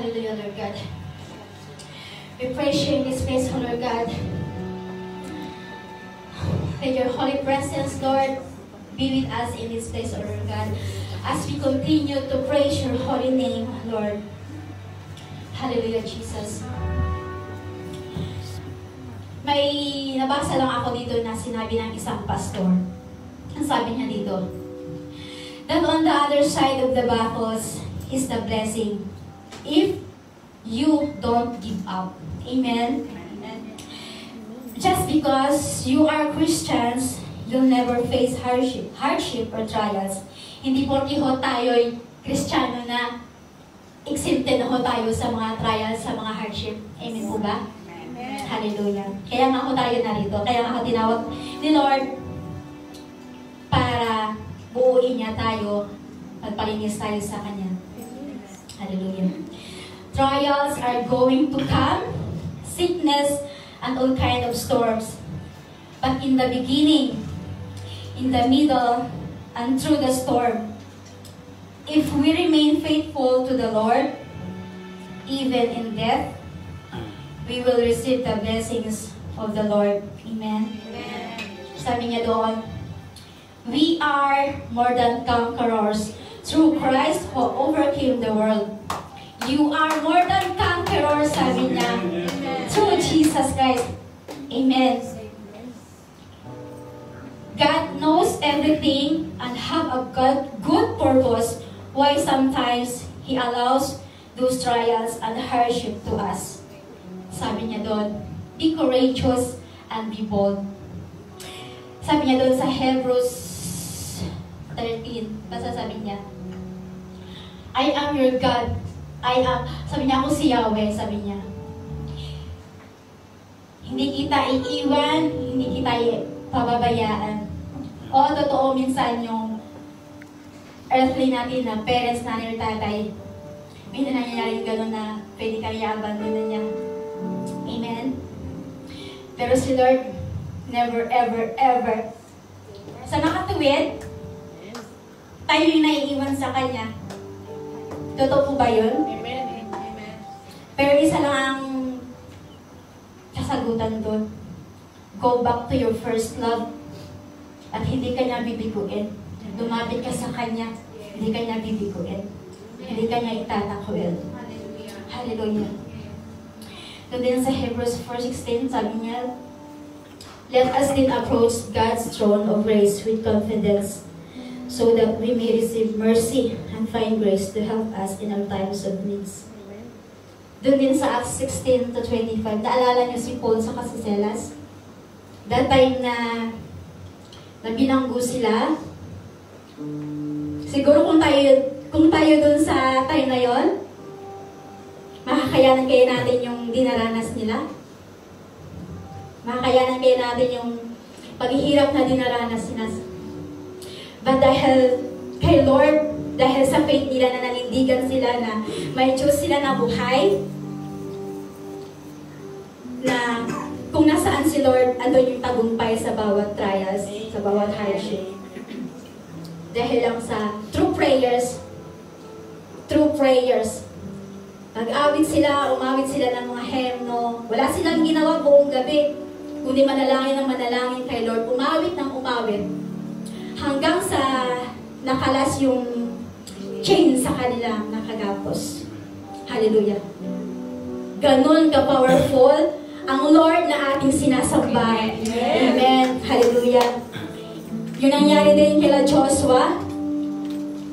Hallelujah, Lord God. We praise you in this place, oh Lord God. Let your holy presence, Lord, be with us in this place, oh Lord God. As we continue to praise your holy name, Lord. Hallelujah, Jesus. May nabasa lang ako dito na sinabi ng isang pastor. Ang sabi niya dito, that on the other side of the battles is the blessing if you don't give up. Amen? Just because you are Christians, you'll never face hardship or trials. Hindi porke ho tayo'y Kristiyano na exempted na ho tayo sa mga trials, sa mga hardship. Amen po ba? Amen. Hallelujah. Kaya nga ho tayo narito. Kaya nga ho tinawag ni Lord para buuin niya tayo, magpalinis tayo sa Kanya. Hallelujah. Trials are going to come, sickness, and all kind of storms. But in the beginning, in the middle, and through the storm, if we remain faithful to the Lord, even in death, we will receive the blessings of the Lord. Amen? Amen. Sabi niya doon, we are more than conquerors through Christ who overcame the world. You are more than conquerors, sabi niya, through Jesus Christ. Amen. God knows everything and have a good purpose why sometimes He allows those trials and hardship to us. Sabi niya doon, be courageous and be bold. Sabi niya doon sa Hebrews 13, basta sabi niya, I am your God. Sabi niya, ako si Yahweh, sabi niya. Hindi kita iiwan, hindi kita pababayaan. O, totoo minsan yung earthly natin na parents natin or tatay, may nangyayari yung gano'n na pwede ka i-abandon niya. Amen? Pero si Lord, never, ever, ever. Sa nakatuwid, tayo yung naiiwan sa Kanya. Totoo po ba yun? Amen. Amen. Pero isa lang ang kasagutan doon. Go back to your first love at hindi ka niya bibiguin. Lumapit ka sa Kanya, hindi ka niya bibiguin. Hindi ka niya itatakwil. Hallelujah. Hallelujah. Doon din sa Hebrews 4:16, sabi niya, let us then approach God's throne of grace with confidence so that we may receive mercy and find grace to help us in our times of needs. Doon din sa Acts 16-25, naalala niyo si Paul sa si Silas? That time na binanggo sila, siguro kung tayo doon sa time na yon, makakayanan kaya natin yung dinaranas nila? Makakayanan kaya natin yung paghihirap na dinaranas nila? But dahil kay Lord, dahil sa faith nila na nanindigan sila na may Diyos sila na buhay, na kung nasaan si Lord, andun yung tagumpay sa bawat trials, sa bawat hardship. Dahil lang sa true prayers, mag-awit sila, umawit sila ng mga hymno, wala silang ginawa buong gabi, kundi manalangin kay Lord, umawit ng umawit, hanggang sa nakalas yung chain sa kanilang nakagapos. Hallelujah. Ganon ka-powerful ang Lord na ating sinasamba. Amen. Hallelujah. Yung nangyari din kila Joshua,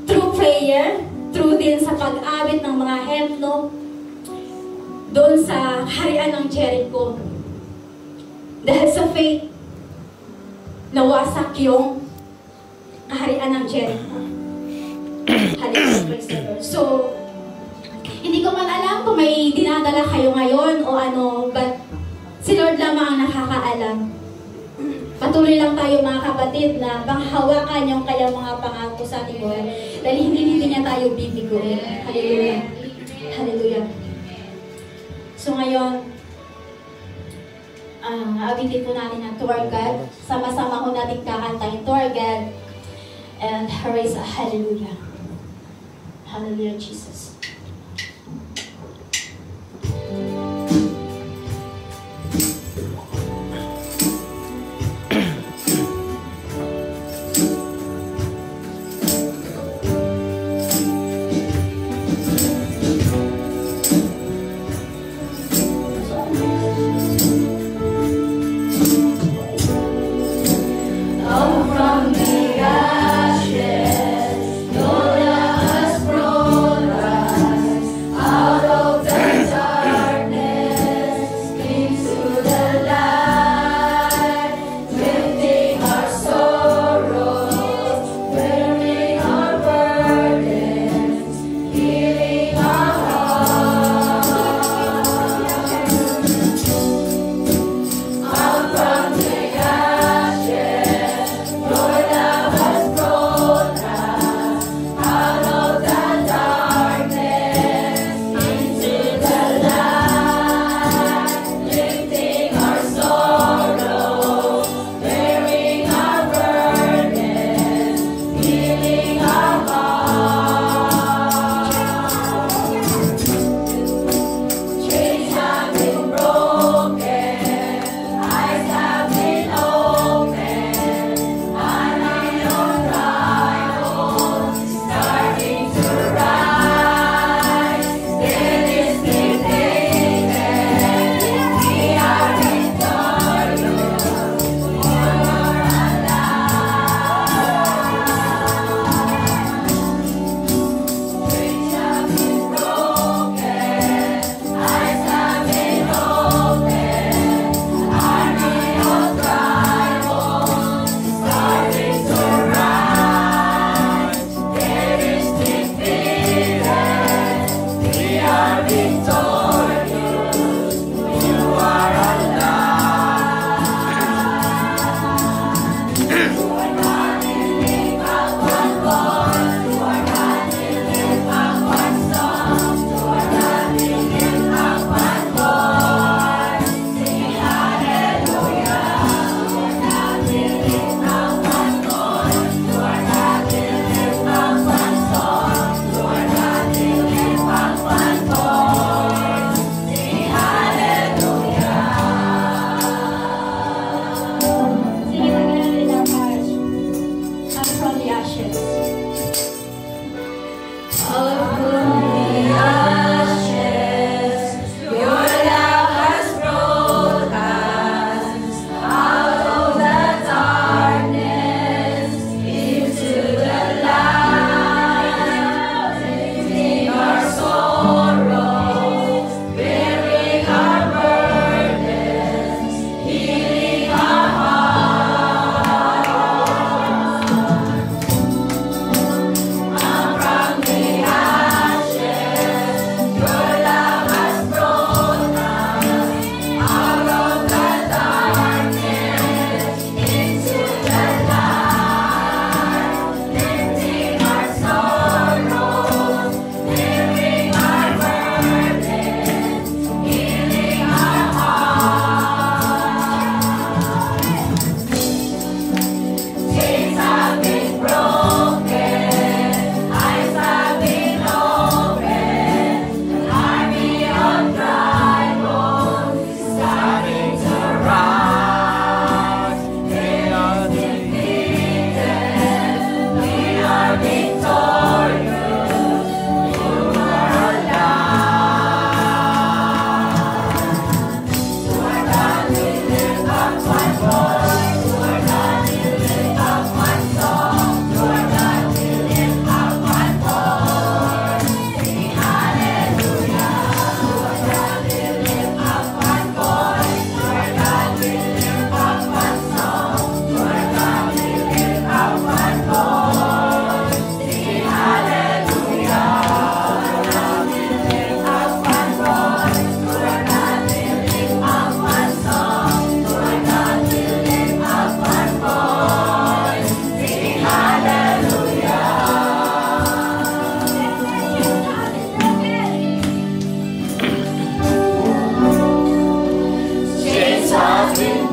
through prayer, through din sa pag-awit ng mga hymno, doon sa harian ng Jericho. Dahil sa faith, nawasak yung kaharian ng Jericho. Hallelujah, praise the Lord. So, hindi ko man alam kung may dinadala kayo ngayon o ano, but si Lord lamang ang nakakaalam. Patuloy lang tayo mga kapatid na panghawakan yung kanyang mga pangako sa ating buhay. Dahil hindi niya tayo bibiguin. Hallelujah. Hallelujah. So ngayon, awitin po natin ang To Our God. Sama-sama ko natin kakantayin To Our God. And raise a hallelujah. Hallelujah, Jesus.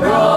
Roll